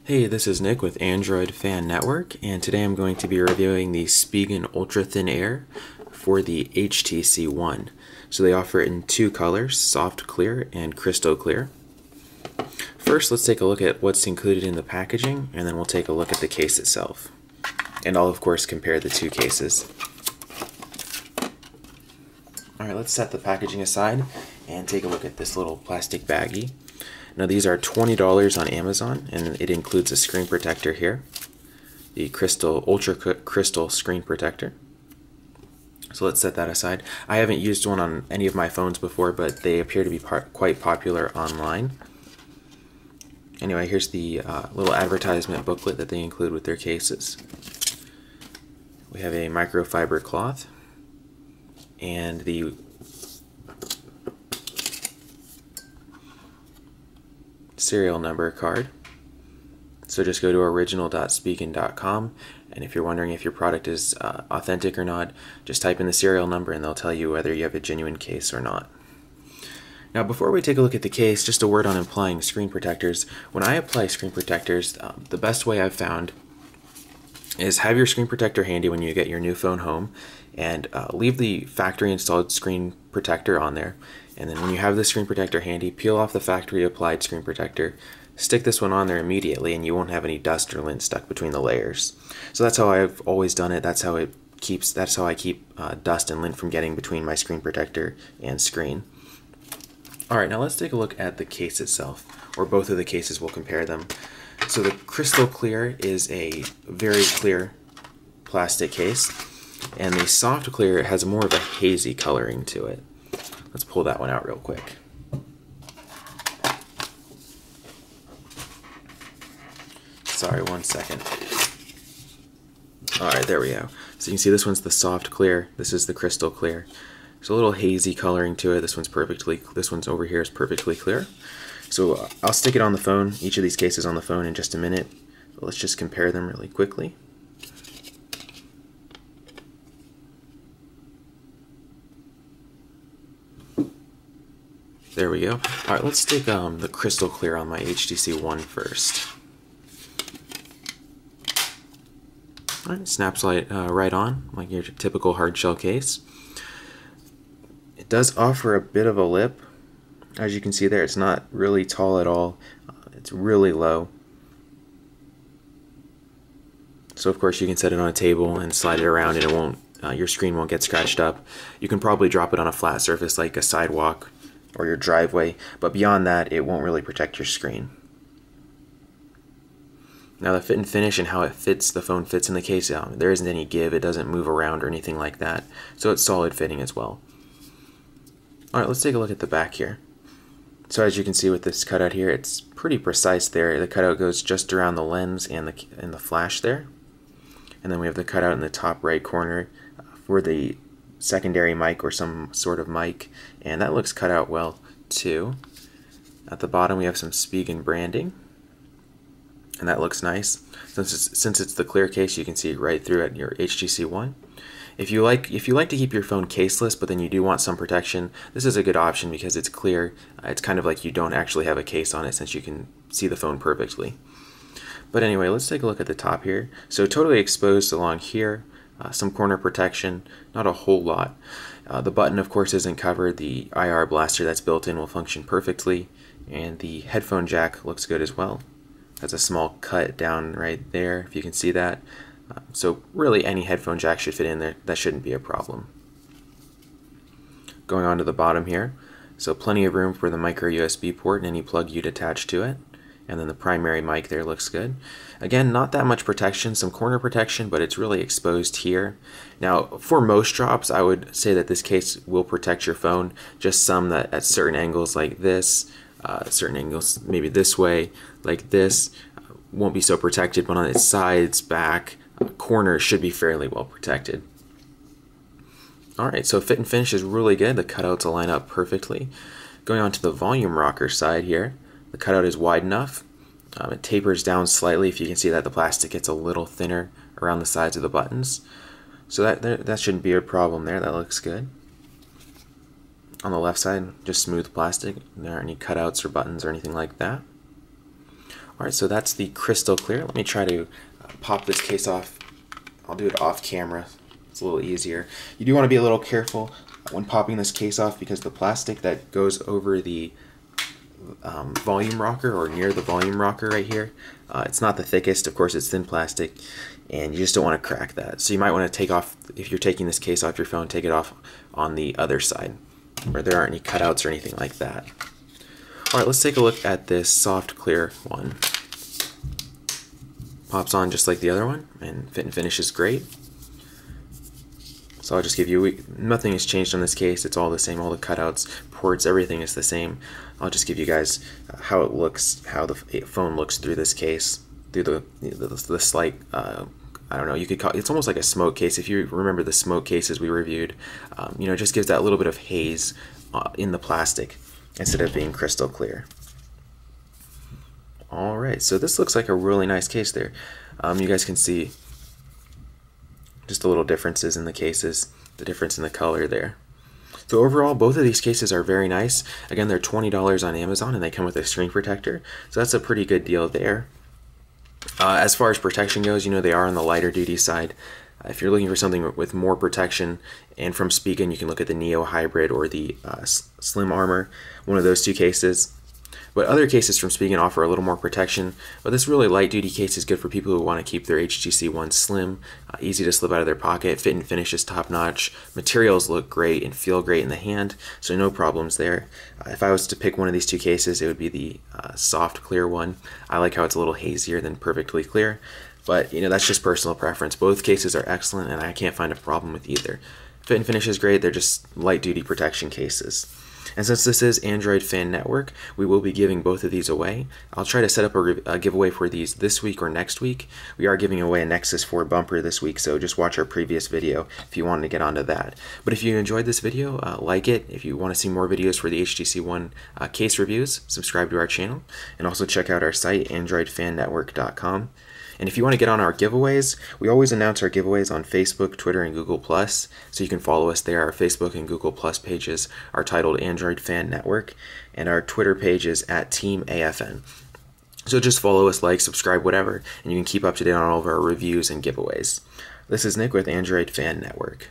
Hey, this is Nick with Android Fan Network, and today I'm going to be reviewing the SPIGEN Ultra Thin Air for the HTC One. So they offer it in two colors, soft clear and crystal clear. First, let's take a look at what's included in the packaging, and then we'll take a look at the case itself. And I'll, of course, compare the two cases. Alright, let's set the packaging aside and take a look at this little plastic baggie. Now these are $20 on Amazon, and it includes a screen protector here, the Ultra Crystal screen protector. So let's set that aside. I haven't used one on any of my phones before, but they appear to be quite popular online. Anyway, here's the little advertisement booklet that they include with their cases. We have a microfiber cloth and the serial number card. So just go to original.spigen.com, and if you're wondering if your product is authentic or not, just type in the serial number and they'll tell you whether you have a genuine case or not. Now before we take a look at the case, just a word on applying screen protectors. When I apply screen protectors, the best way I've found is have your screen protector handy when you get your new phone home, and leave the factory installed screen protector on there. And then when you have the screen protector handy, peel off the factory applied screen protector, stick this one on there immediately, and you won't have any dust or lint stuck between the layers. So that's how I've always done it. That's how I keep dust and lint from getting between my screen protector and screen. Alright, now let's take a look at the case itself, or both of the cases. We'll compare them. So the crystal clear is a very clear plastic case, and the soft clear has more of a hazy coloring to it. Let's pull that one out real quick. Sorry, 1 second. Alright, there we go. So you can see this one's the soft clear, this is the crystal clear. There's a little hazy coloring to it. This one's over here is perfectly clear. So I'll stick it on the phone, each of these cases on the phone, in just a minute. But let's just compare them really quickly. There we go. Alright, let's stick the crystal clear on my HTC One first. Alright, snaps right on, like your typical hard shell case. It does offer a bit of a lip. As you can see there, it's not really tall at all. It's really low. So of course you can set it on a table and slide it around, and it won't. Your screen won't get scratched up. You can probably drop it on a flat surface like a sidewalk or your driveway, but beyond that, it won't really protect your screen. Now the fit and finish and how it fits, the phone fits in the case, there isn't any give. It doesn't move around or anything like that. So it's solid fitting as well. Alright, let's take a look at the back here. So as you can see with this cutout here, it's pretty precise there. The cutout goes just around the lens and the flash there. And then we have the cutout in the top right corner for the secondary mic or some sort of mic, and that looks cut out well too. At the bottom we have some SPIGEN branding, and that looks nice. Since it's the clear case, you can see right through at your HTC One. If you like to keep your phone caseless, but then you do want some protection, this is a good option because it's clear. It's kind of like you don't actually have a case on it, since you can see the phone perfectly. But anyway, let's take a look at the top here. So totally exposed along here, some corner protection, not a whole lot. The button, of course, isn't covered. The IR blaster that's built in will function perfectly, and the headphone jack looks good as well. Has a small cut down right there, if you can see that. So really any headphone jack should fit in there. That shouldn't be a problem. Going on to the bottom here, so plenty of room for the micro USB port and any plug you'd attach to it. And then the primary mic there looks good. Again, not that much protection, some corner protection, but it's really exposed here. Now, for most drops, I would say that this case will protect your phone. Just some that at certain angles like this, certain angles maybe this way, like this, won't be so protected, but on its sides, back, corners should be fairly well protected. Alright, so fit and finish is really good. The cutouts line up perfectly. Going on to the volume rocker side here, the cutout is wide enough. It tapers down slightly. If you can see that the plastic gets a little thinner around the sides of the buttons. So that shouldn't be a problem there. That looks good. On the left side, just smooth plastic. There aren't any cutouts or buttons or anything like that. All right, so that's the crystal clear. Let me try to pop this case off. I'll do it off camera. It's a little easier. You do want to be a little careful when popping this case off because the plastic that goes over the volume rocker or near the volume rocker right here, it's not the thickest. Of course, it's thin plastic, and you just don't want to crack that. So you might want to take off, if you're taking this case off your phone, take it off on the other side where there aren't any cutouts or anything like that. All right, let's take a look at this soft clear one. Pops on just like the other one, and fit and finish is great. So I'll just give you, nothing has changed on this case. It's all the same, all the cutouts, ports, everything is the same. I'll just give you guys how it looks, how the phone looks through this case, through the slight, I don't know, you could call it, it's almost like a smoke case. If you remember the smoke cases we reviewed, you know, it just gives that little bit of haze in the plastic instead of being crystal clear. All right, so this looks like a really nice case there. You guys can see just the little differences in the cases, the difference in the color there. So overall, both of these cases are very nice. Again, they're $20 on Amazon, and they come with a screen protector, so that's a pretty good deal there. As far as protection goes, you know, they are on the lighter duty side. If you're looking for something with more protection, and from SPIGEN, you can look at the Neo Hybrid or the Slim Armor, one of those two cases. But other cases from SPIGEN offer a little more protection, but this really light duty case is good for people who want to keep their HTC One slim, easy to slip out of their pocket, fit and finish is top notch, materials look great and feel great in the hand, so no problems there. If I was to pick one of these two cases, it would be the soft clear one. I like how it's a little hazier than perfectly clear, but you know, that's just personal preference. Both cases are excellent and I can't find a problem with either. Fit and finish is great, they're just light duty protection cases. And since this is Android Fan Network, we will be giving both of these away. I'll try to set up a giveaway for these this week or next week. We are giving away a Nexus 4 bumper this week, so just watch our previous video if you want to get onto that. But if you enjoyed this video, like it. If you want to see more videos for the HTC One case reviews, subscribe to our channel. And also check out our site, androidfannetwork.com. And if you want to get on our giveaways, we always announce our giveaways on Facebook, Twitter, and Google+, so you can follow us there. Our Facebook and Google+ pages are titled Android Fan Network, and our Twitter page is @TeamAFN. So just follow us, like, subscribe, whatever, and you can keep up to date on all of our reviews and giveaways. This is Nick with Android Fan Network.